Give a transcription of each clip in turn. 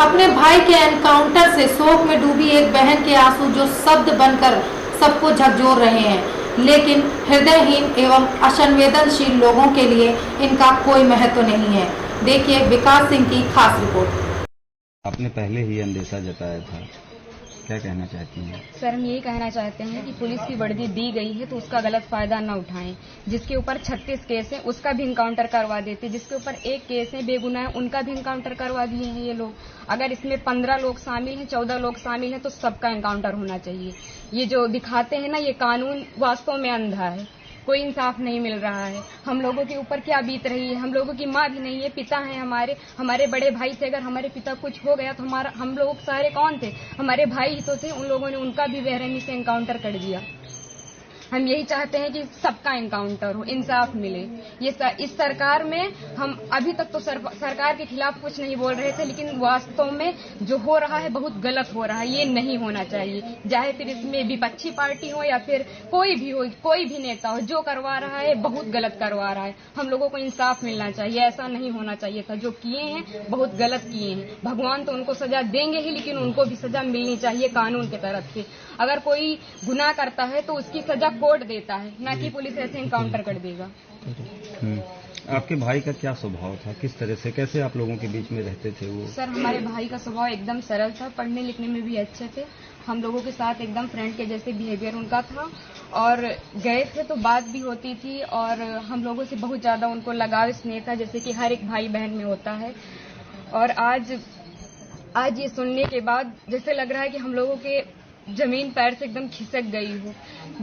अपने भाई के एनकाउंटर से शोक में डूबी एक बहन के आंसू जो शब्द बनकर सबको झकझोर रहे हैं, लेकिन हृदयहीन एवं असंवेदनशील लोगों के लिए इनका कोई महत्व नहीं है। देखिए विकास सिंह की खास रिपोर्ट। आपने पहले ही अंदेशा जताया था, क्या कहना चाहती हैं? सर, हम यही कहना चाहते हैं कि पुलिस की वर्दी दी गई है तो उसका गलत फायदा न उठाएं। जिसके ऊपर 36 केस है उसका भी इनकाउंटर करवा देते, जिसके ऊपर एक केस है बेगुनाह उनका भी इनकाउंटर करवा दिए हैं ये लोग। अगर इसमें 15 लोग शामिल हैं, 14 लोग शामिल हैं तो सबका इनकाउंटर होना चाहिए। ये जो दिखाते हैं ना, ये कानून वास्तव में अंधा है, कोई इंसाफ नहीं मिल रहा है। हम लोगों के ऊपर क्या बीत रही है, हम लोगों की माँ भी नहीं है, पिता हैं हमारे बड़े भाई थे। अगर हमारे पिता कुछ हो गया तो हम लोग सारे कौन थे? हमारे भाई ही तो थे। उन लोगों ने उनका भी बेरहमी से एनकाउंटर कर दिया। हम यही चाहते हैं कि सबका एनकाउंटर हो, इंसाफ मिले। इस सरकार में हम अभी तक तो सरकार के खिलाफ कुछ नहीं बोल रहे थे, लेकिन वास्तव में जो हो रहा है बहुत गलत हो रहा है। ये नहीं होना चाहिए, चाहे फिर इसमें विपक्षी पार्टी हो या फिर कोई भी हो, कोई भी नेता हो, जो करवा रहा है बहुत गलत करवा रहा है। हम लोगों को इंसाफ मिलना चाहिए, ऐसा नहीं होना चाहिए था। जो किए हैं बहुत गलत किए हैं। भगवान तो उनको सजा देंगे ही, लेकिन उनको भी सजा मिलनी चाहिए कानून की तरफ से। अगर कोई गुनाह करता है तो उसकी सजा कोर्ट देता है, ना कि पुलिस ऐसे एनकाउंटर कर देगा। आपके भाई का क्या स्वभाव था, किस तरह से, कैसे आप लोगों के बीच में रहते थे वो? सर, हमारे भाई का स्वभाव एकदम सरल था, पढ़ने लिखने में भी अच्छे थे। हम लोगों के साथ एकदम फ्रेंड के जैसे बिहेवियर उनका था, और गए थे तो बात भी होती थी, और हम लोगों से बहुत ज्यादा उनको लगाव स्नेह था, जैसे कि हर एक भाई बहन में होता है। और आज ये सुनने के बाद जैसे लग रहा है कि हम लोगों के जमीन पैर से एकदम खिसक गई हो।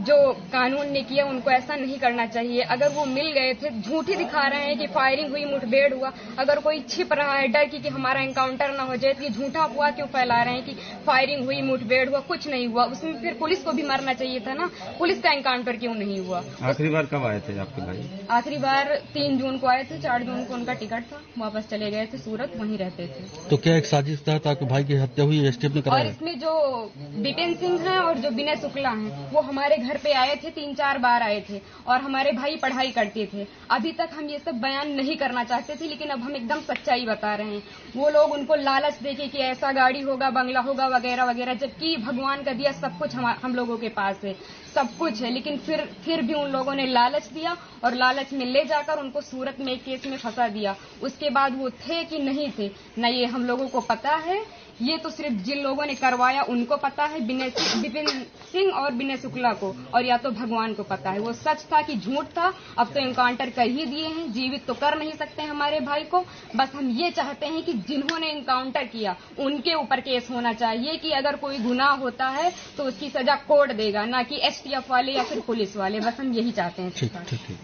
जो कानून ने किया उनको ऐसा नहीं करना चाहिए। अगर वो मिल गए थे, झूठी दिखा रहे हैं कि फायरिंग हुई, मुठभेड़ हुआ। अगर कोई छिप रहा है डर की कि हमारा एनकाउंटर ना हो जाए, तो ये झूठा अफवाह क्यों फैला रहे हैं कि फायरिंग हुई, मुठभेड़ हुआ? कुछ नहीं हुआ। उसमें फिर पुलिस को भी मरना चाहिए था ना, पुलिस का एनकाउंटर क्यों नहीं हुआ? आखिरी बार कब आए थे आपके भाई? आखिरी बार 3 जून को आए थे, 4 जून को उनका टिकट था, वापस चले गए थे सूरत, वहीं रहते थे। तो क्या एक साजिश तहत आपके भाई की हत्या हुई, एसटीएफ ने कराया? और इसमें जो विपिन सिंह है और जो विनय शुक्ला हैं, वो हमारे घर पे आए थे, 3-4 बार आए थे, और हमारे भाई पढ़ाई करते थे। अभी तक हम ये सब बयान नहीं करना चाहते थे, लेकिन अब हम एकदम सच्चाई बता रहे हैं। वो लोग उनको लालच देके कि ऐसा गाड़ी होगा, बंगला होगा, वगैरह वगैरह, जबकि भगवान का दिया सब कुछ हम लोगों के पास है, सब कुछ है। लेकिन फिर भी उन लोगों ने लालच दिया, और लालच में ले जाकर उनको सूरत में एक केस में फंसा दिया। उसके बाद वो थे कि नहीं थे, न ये हम लोगों को पता है। ये तो सिर्फ जिन लोगों ने करवाया उनको पता है, विपिन सिंह और विनय शुक्ला को, और या तो भगवान को पता है वो सच था कि झूठ था। अब तो एनकाउंटर कर ही दिए हैं, जीवित तो कर नहीं सकते हमारे भाई को। बस हम ये चाहते हैं कि जिन्होंने एनकाउंटर किया उनके ऊपर केस होना चाहिए, कि अगर कोई गुनाह होता है तो उसकी सजा कोर्ट देगा, ना कि एसटीएफ वाले या फिर पुलिस वाले। बस हम यही चाहते हैं। ठीक।